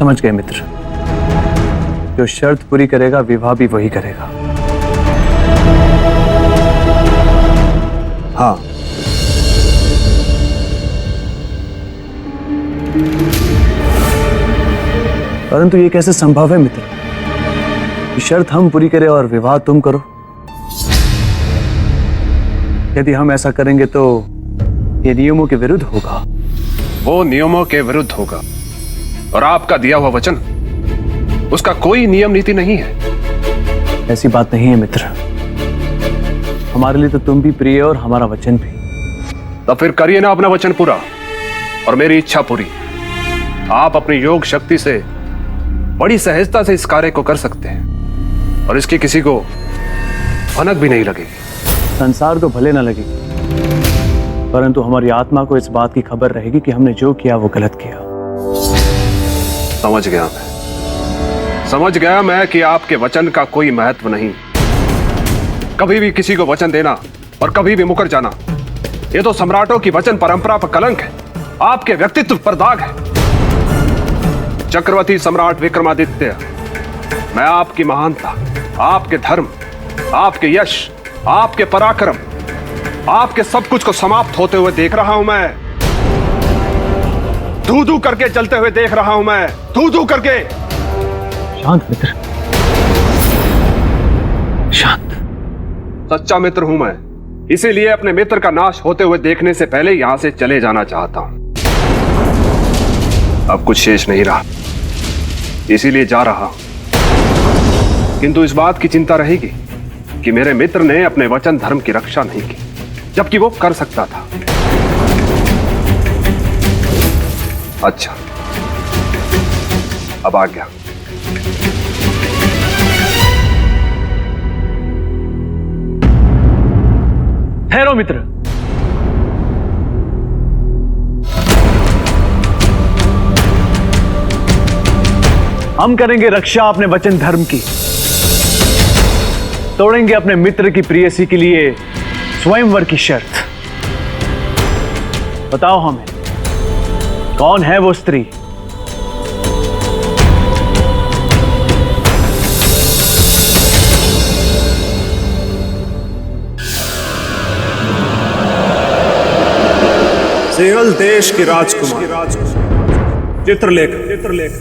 समझ गए मित्र, जो शर्त पूरी करेगा विवाह भी वही करेगा। हाँ, परंतु ये कैसे संभव है मित्र? शर्त हम पूरी करें और विवाह तुम करो। यदि हम ऐसा करेंगे तो ये नियमों के विरुद्ध होगा। वो नियमों के विरुद्ध होगा और आपका दिया हुआ वचन, उसका कोई नियम नीति नहीं है। ऐसी बात नहीं है मित्र, हमारे लिए तो तुम भी प्रिय और हमारा वचन भी। तो फिर करिए ना अपना वचन पूरा और मेरी इच्छा पूरी। आप अपनी योग शक्ति से बड़ी सहजता से इस कार्य को कर सकते हैं और इसकी किसी को भनक भी नहीं लगेगी। संसार तो भले ना लगेगी, परंतु हमारी आत्मा को इस बात की खबर रहेगी कि हमने जो किया वो गलत किया। समझ गया मैं कि आपके वचन का कोई महत्व नहीं। कभी भी किसी को वचन देना और कभी भी मुकर जाना, ये तो सम्राटों की वचन परंपरा पर कलंक है, आपके व्यक्तित्व पर दाग है। चक्रवर्ती सम्राट विक्रमादित्य, मैं आपकी महानता, आपके धर्म, आपके यश, आपके पराक्रम, आपके सब कुछ को समाप्त होते हुए देख रहा हूं मैं। धू धू करके चलते हुए देख रहा हूं मैं, धू धू करके। शांत मित्र, शांत। सच्चा मित्र हूं मैं, इसीलिए अपने मित्र का नाश होते हुए देखने से पहले यहां से चले जाना चाहता हूं। अब कुछ शेष नहीं रहा, इसीलिए जा रहा हूं। किंतु इस बात की चिंता रहेगी कि मेरे मित्र ने अपने वचन धर्म की रक्षा नहीं की, जबकि वो कर सकता था। अच्छा, अब आ गया। ठहरो मित्र, हम करेंगे रक्षा अपने वचन धर्म की, तोड़ेंगे अपने मित्र की प्रेयसी के लिए स्वयंवर की शर्त। बताओ हमें, कौन है वो स्त्री? सेहल देश की राजकुमार चित्रलेखा।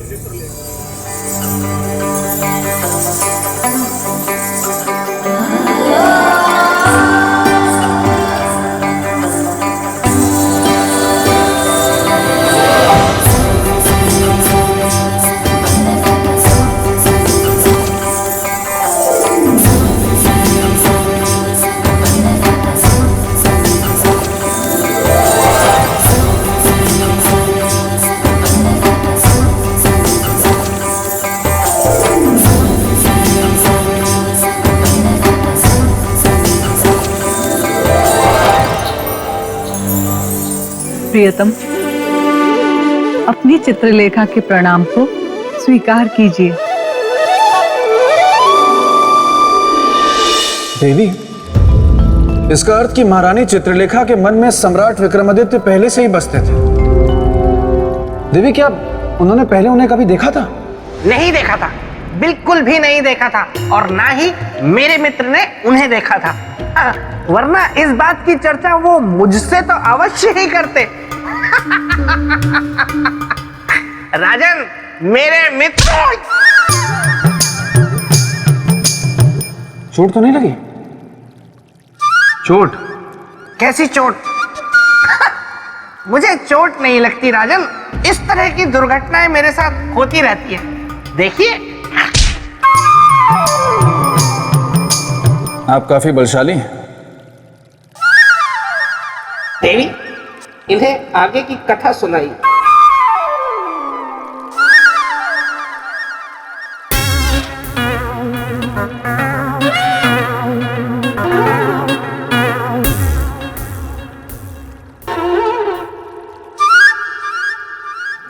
प्रियतम, अपनी चित्रलेखा के प्रणाम को स्वीकार कीजिए। देवी, इसका अर्थ कि महारानी चित्रलेखा के मन में सम्राट विक्रमादित्य पहले से ही बसते थे। देवी, क्या उन्होंने पहले उन्हें कभी देखा था? नहीं देखा था, बिल्कुल भी नहीं देखा था, और ना ही मेरे मित्र ने उन्हें देखा था। वरना इस बात की चर्चा वो मुझसे तो अवश्य ही करते। राजन, मेरे मित्र। चोट तो नहीं लगी? चोट? कैसी चोट? मुझे चोट नहीं लगती राजन, इस तरह की दुर्घटनाएं मेरे साथ होती रहती है। देखिए, आप काफी बलशाली हैं। देवी, इन्हें आगे की कथा सुनाई।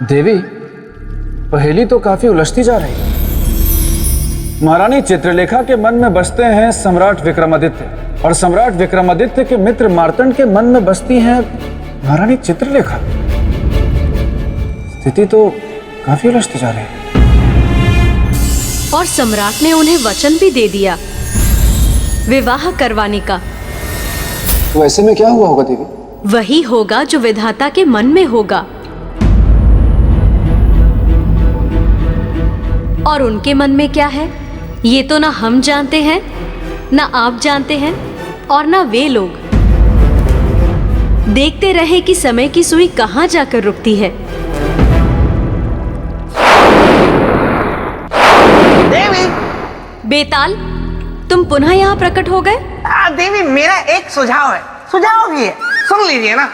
देवी, पहेली तो काफी उलझती जा रही है। महारानी चित्रलेखा के मन में बसते हैं सम्राट विक्रमादित्य, और सम्राट विक्रमादित्य के मित्र मार्तंड के मन में बसती हैं महारानी चित्रलेखा। स्थिति तो काफी उलझते जा रहे हैं। और सम्राट ने उन्हें वचन भी दे दिया विवाह करवाने का। तो ऐसे में क्या हुआ होगा देवी? वही होगा जो विधाता के मन में होगा, और उनके मन में क्या है ये तो ना हम जानते हैं, ना आप जानते हैं, और ना वे लोग। देखते रहे कि समय की सुई कहां जाकर रुकती है। देवी, बेताल, तुम पुनः यहाँ प्रकट हो गए? देवी, मेरा एक सुझाव है, सुझाव भी है, सुन लीजिए ना।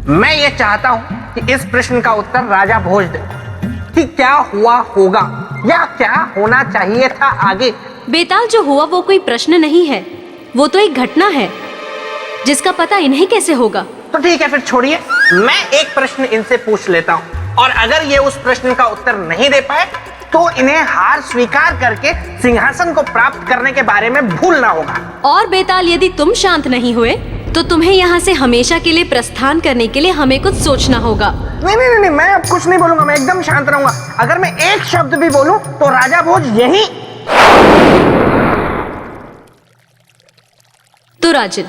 मैं ये चाहता हूँ कि इस प्रश्न का उत्तर राजा भोज दे कि क्या हुआ होगा या क्या होना चाहिए था आगे। बेताल, जो हुआ वो कोई प्रश्न नहीं है, वो तो एक घटना है जिसका पता इन्हें कैसे होगा। तो ठीक है, फिर छोड़िए, मैं एक प्रश्न इनसे पूछ लेता हूँ, और अगर ये उस प्रश्न का उत्तर नहीं दे पाए तो इन्हें हार स्वीकार करके सिंहासन को प्राप्त करने के बारे में भूलना होगा। और बेताल, यदि तुम शांत नहीं हुए तो तुम्हें यहाँ से हमेशा के लिए प्रस्थान करने के लिए हमें कुछ सोचना होगा। नहीं नहीं नहीं, मैं अब कुछ नहीं बोलूंगा, मैं एकदम शांत रहूंगा। अगर मैं एक शब्द भी बोलूं तो राजा भोज यही। तो राजन,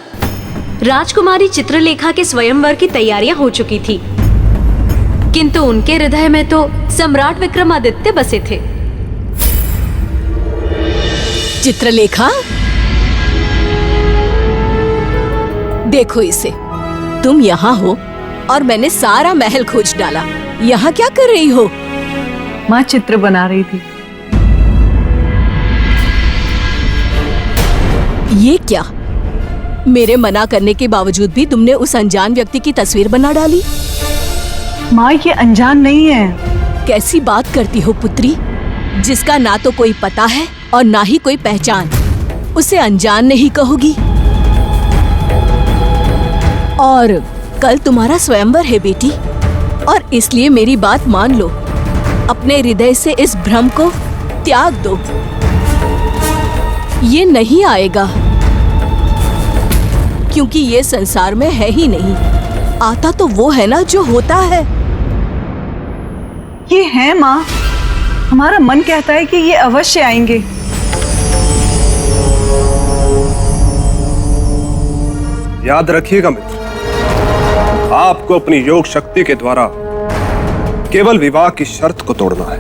राजकुमारी चित्रलेखा के स्वयंवर की तैयारियां हो चुकी थी, किंतु उनके हृदय में तो सम्राट विक्रमादित्य बसे थे। चित्रलेखा, देखो इसे, तुम यहाँ हो और मैंने सारा महल खोज डाला। यहाँ क्या कर रही हो? माँ चित्र बना रही थी। ये क्या? मेरे मना करने के बावजूद भी तुमने उस अनजान व्यक्ति की तस्वीर बना डाली। माँ, ये अनजान नहीं है। कैसी बात करती हो पुत्री? जिसका ना तो कोई पता है और ना ही कोई पहचान, उसे अनजान नहीं कहोगी? और कल तुम्हारा स्वयंवर है बेटी, और इसलिए मेरी बात मान लो, अपने हृदय से इस भ्रम को त्याग दो। ये नहीं आएगा, क्योंकि ये संसार में है ही नहीं। आता तो वो है ना जो होता है। ये है माँ, हमारा मन कहता है कि ये अवश्य आएंगे। याद रखिएगा मित्र, आपको अपनी योग शक्ति के द्वारा केवल विवाह की शर्त को तोड़ना है।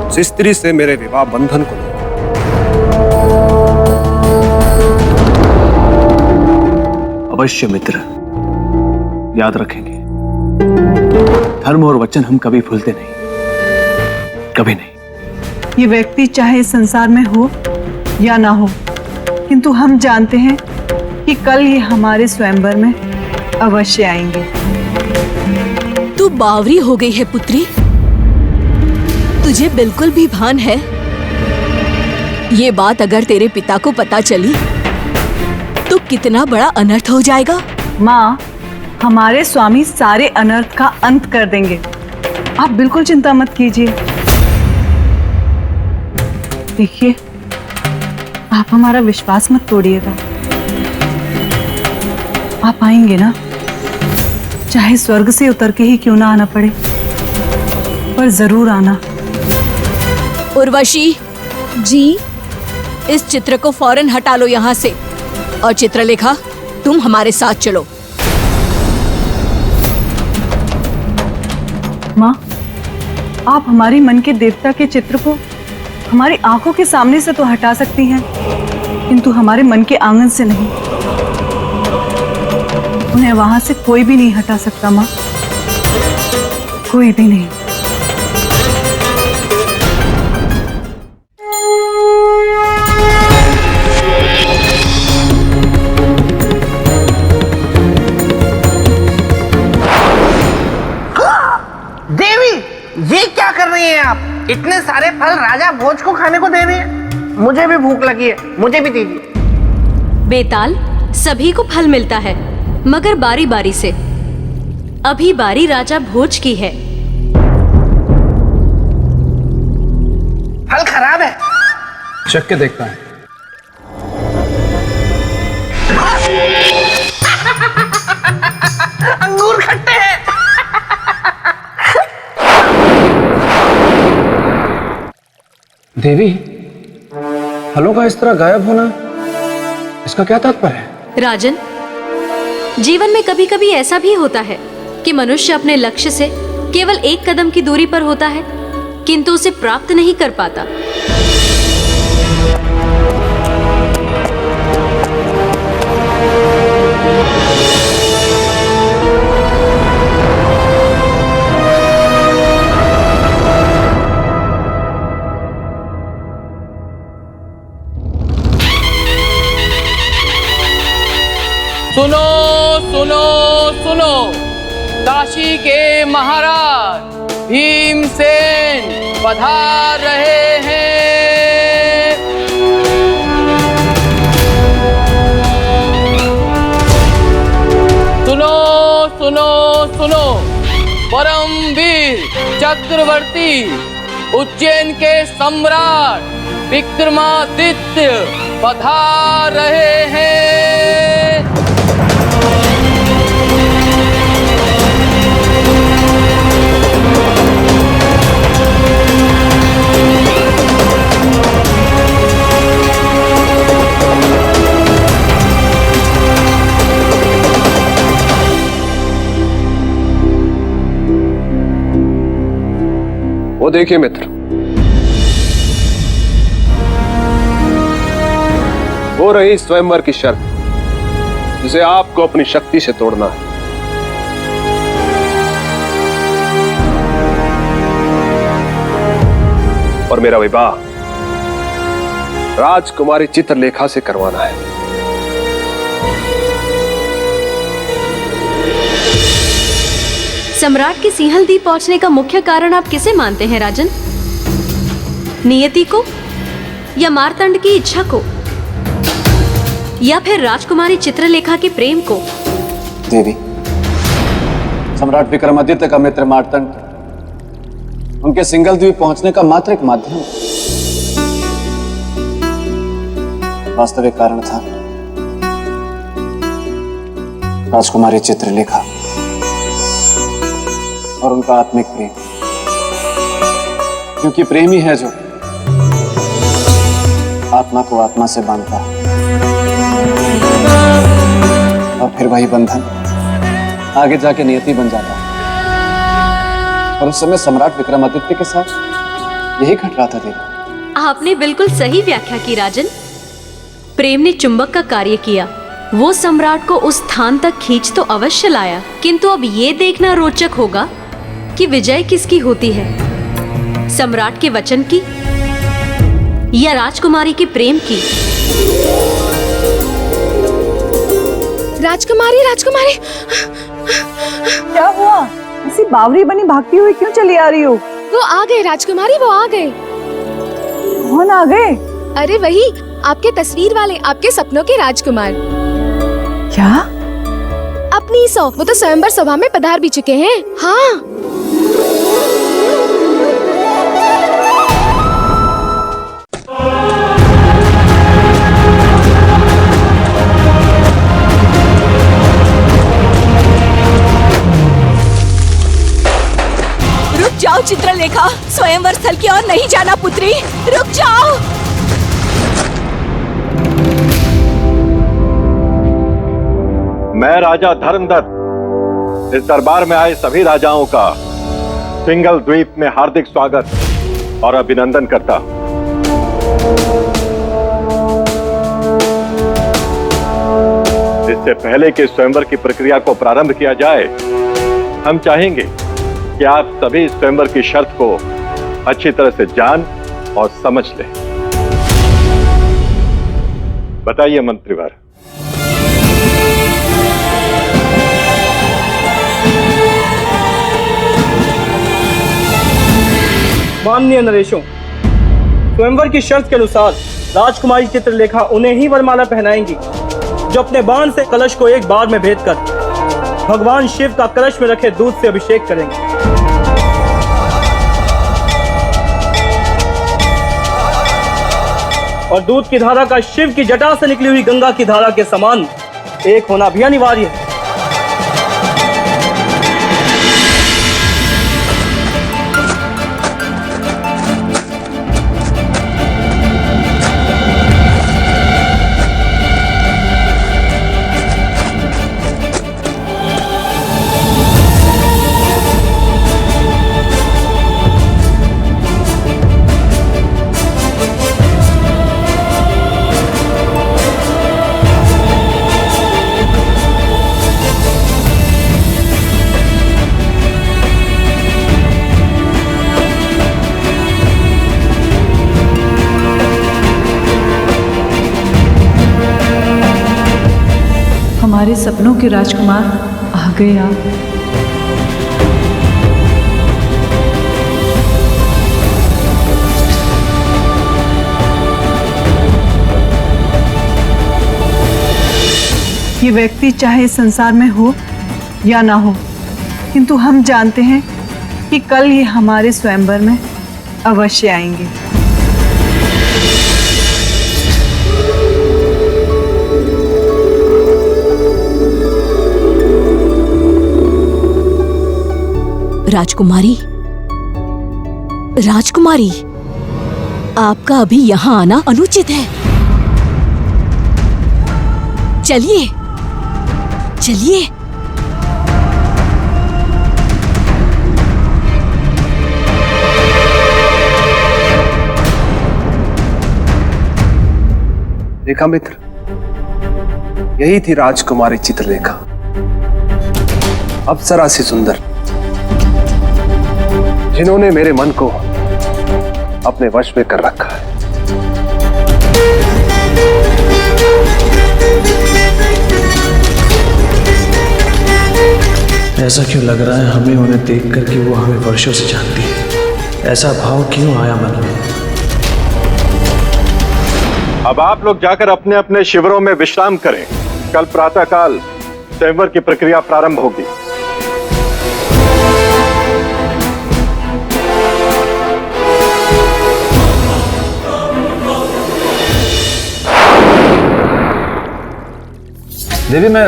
उस स्त्री से मेरे विवाह बंधन को नहीं। अवश्य मित्र, याद रखेंगे। धर्म और वचन हम कभी भूलते नहीं, कभी नहीं। ये व्यक्ति चाहे इस संसार में हो या ना हो, किंतु हम जानते हैं कि कल ये हमारे स्वयंवर में अवश्य आएंगे। तू बावरी हो गई है पुत्री। तुझे बिल्कुल भी भान है? ये बात अगर तेरे पिता को पता चली तो कितना बड़ा अनर्थ हो जाएगा। माँ, हमारे स्वामी सारे अनर्थ का अंत कर देंगे, आप बिल्कुल चिंता मत कीजिए। देखिए, आप हमारा विश्वास मत तोड़िएगा। आप आएंगे ना, चाहे स्वर्ग से उतर के ही क्यों ना आना पड़े, पर जरूर आना। उर्वशी जी, इस चित्र को फौरन हटा लो यहाँ से। और चित्रलेखा, तुम हमारे साथ चलो। माँ, आप हमारी मन के देवता के चित्र को हमारी आंखों के सामने से तो हटा सकती हैं, किंतु हमारे मन के आंगन से नहीं। उन्हें वहां से कोई भी नहीं हटा सकता माँ, कोई भी नहीं। ये क्या कर रही हैं आप? इतने सारे फल राजा भोज को खाने को दे रही हैं। मुझे भी भूख लगी है, मुझे भी दीजिए। बेताल, सभी को फल मिलता है, मगर बारी बारी से। अभी बारी राजा भोज की है। फल खराब है। चख के देखता हूँ। अंगूर खट्टे हैं। देवी, फलों का इस तरह गायब होना, इसका क्या तात्पर्य है? राजन, जीवन में कभी कभी ऐसा भी होता है कि मनुष्य अपने लक्ष्य से केवल एक कदम की दूरी पर होता है, किंतु उसे प्राप्त नहीं कर पाता। सुनो सुनो सुनो, काशी के महाराज भीमसेन पधार रहे हैं। सुनो सुनो सुनो, परमवीर चक्रवर्ती उज्जैन के सम्राट विक्रमादित्य पधार रहे हैं। वो देखिए मित्र, हो रही स्वयंवर की शर्त, जिसे आपको अपनी शक्ति से तोड़ना है। और मेरा विवाह राजकुमारी चित्रलेखा से करवाना है। सम्राट के सिंहलदीप पहुंचने का मुख्य कारण आप किसे मानते हैं राजन? नियति को, या मार्तंड की इच्छा को, या फिर राजकुमारी चित्रलेखा के प्रेम को? देवी, सम्राट विक्रमादित्य का मित्र मार्तंड उनके सिंगल द्वीप पहुंचने का मात्र एक माध्यम है। वास्तविक कारण था राजकुमारी चित्रलेखा और उनका आत्मिक प्रेम, क्योंकि प्रेम ही है जो आत्मा को आत्मा से बांधता है, और फिर वही बंधन आगे जाके नियति बन जाता है। और उस समय सम्राट विक्रमादित्य के साथ यही घट रहा था देवी। आपने बिल्कुल सही व्याख्या की राजन। प्रेम ने चुंबक का कार्य किया, वो सम्राट को उस स्थान तक खींच तो अवश्य लाया, किंतु अब ये देखना रोचक होगा कि विजय किसकी होती है, सम्राट के वचन की या राजकुमारी के प्रेम की। राजकुमारी, राजकुमारी, क्या हुआ? ऐसी बावरी बनी भागती हुई क्यों चली आ रही हो? वो आ गए राजकुमारी, वो आ गए। कौन आ गए? अरे वही आपके तस्वीर वाले, आपके सपनों के राजकुमार। क्या? अपनी सौ, वो तो स्वयंवर सभा में पधार भी चुके हैं। हाँ, रुक जाओ चित्रलेखा, स्वयंवर स्थल की ओर नहीं जाना पुत्री, रुक जाओ। मैं राजा धर्मदत्त इस दरबार में आए सभी राजाओं का सिंगल द्वीप में हार्दिक स्वागत और अभिनंदन करता हूं। इससे पहले कि स्वयंवर की प्रक्रिया को प्रारंभ किया जाए, हम चाहेंगे कि आप सभी स्वयंवर की शर्त को अच्छी तरह से जान और समझ लें। बताइए मंत्रीवर। माननीय नरेशों, स्वयंवर की शर्त के अनुसार राजकुमारी चित्रलेखा उन्हें ही वरमाला पहनाएंगी जो अपने बाण से कलश को एक बार में भेद कर भगवान शिव का कलश में रखे दूध से अभिषेक करेंगे। और दूध की धारा का शिव की जटा से निकली हुई गंगा की धारा के समान एक होना भी अनिवार्य है। हमारे सपनों के राजकुमार आ गए आप। ये व्यक्ति चाहे इस संसार में हो या ना हो, किंतु हम जानते हैं कि कल ये हमारे स्वयंवर में अवश्य आएंगे। राजकुमारी, राजकुमारी, आपका अभी यहाँ आना अनुचित है। चलिए, चलिए। देखा मित्र, यही थी राजकुमारी चित्रलेखा, अप्सरा सी सुंदर, जिन्होंने मेरे मन को अपने वश में कर रखा है। ऐसा क्यों लग रहा है हमें उन्हें देखकर कि वो हमें वर्षों से जानती है? ऐसा भाव क्यों आया मन में? अब आप लोग जाकर अपने अपने शिविरों में विश्राम करें। कल प्रातःकाल स्वयंवर की प्रक्रिया प्रारंभ होगी। देवी, मैं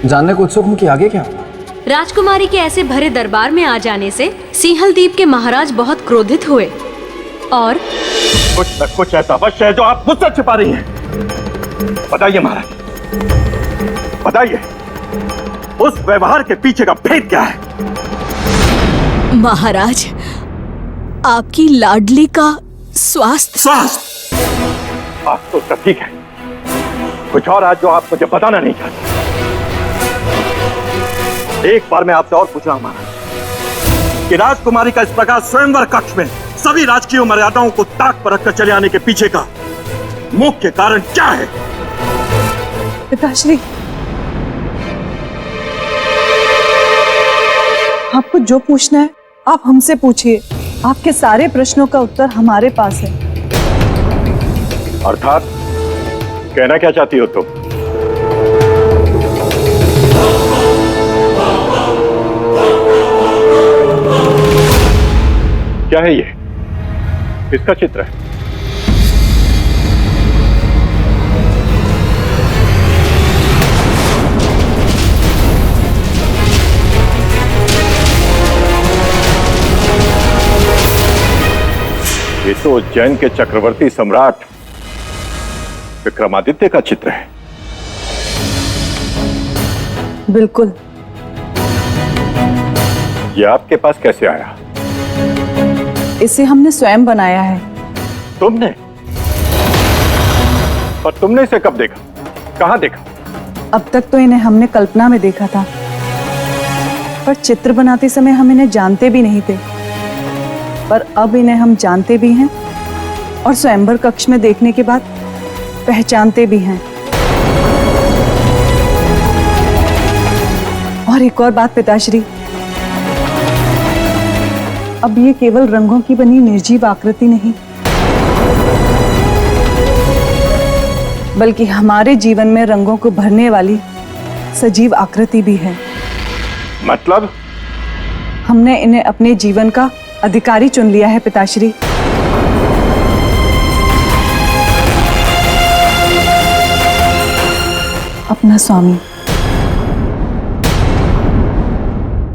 जानने को उत्सुक हूं कि आगे क्या होगा। राजकुमारी के ऐसे भरे दरबार में आ जाने से सिंहलदीप के महाराज बहुत क्रोधित हुए और कुछ न कुछ ऐसा अवश्य है जो आप मुझसे छिपा रही हैं। बताइए महाराज, बताइए, उस व्यवहार के पीछे का भेद क्या है? महाराज, आपकी लाडली का स्वास्थ्य। आप तो सब ठीक है, कुछ और आज जो आप मुझे बताना नहीं चाहते। एक बार मैं आपसे और पूछ रहा हूं महाराज कि राजकुमारी का इस प्रकार स्वयंवर कक्ष में सभी राजकीय मर्यादाओं को ताक पर रखकर चले आने के पीछे का मुख्य कारण क्या है? पिताश्री, आपको जो पूछना है आप हमसे पूछिए। आपके सारे प्रश्नों का उत्तर हमारे पास है। अर्थात कहना क्या चाहती हो तुम? क्या है ये? किसका चित्र है? ये तो उज्जैन के चक्रवर्ती सम्राट विक्रमादित्य का चित्र है। बिल्कुल। ये आपके पास कैसे आया? इसे हमने स्वयं बनाया है। तुमने? और तुमने इसे कब देखा? कहां देखा? अब तक तो इन्हें हमने कल्पना में देखा था, पर चित्र बनाते समय हम इन्हें जानते भी नहीं थे। पर अब इन्हें हम जानते भी हैं और स्वयंवर कक्ष में देखने के बाद पहचानते भी हैं। और एक और बात पिताश्री, अब ये केवल रंगों की बनी निर्जीव आकृति नहीं, बल्कि हमारे जीवन में रंगों को भरने वाली सजीव आकृति भी है। मतलब? हमने इन्हें अपने जीवन का अधिकारी चुन लिया है पिताश्री। अपना स्वामी।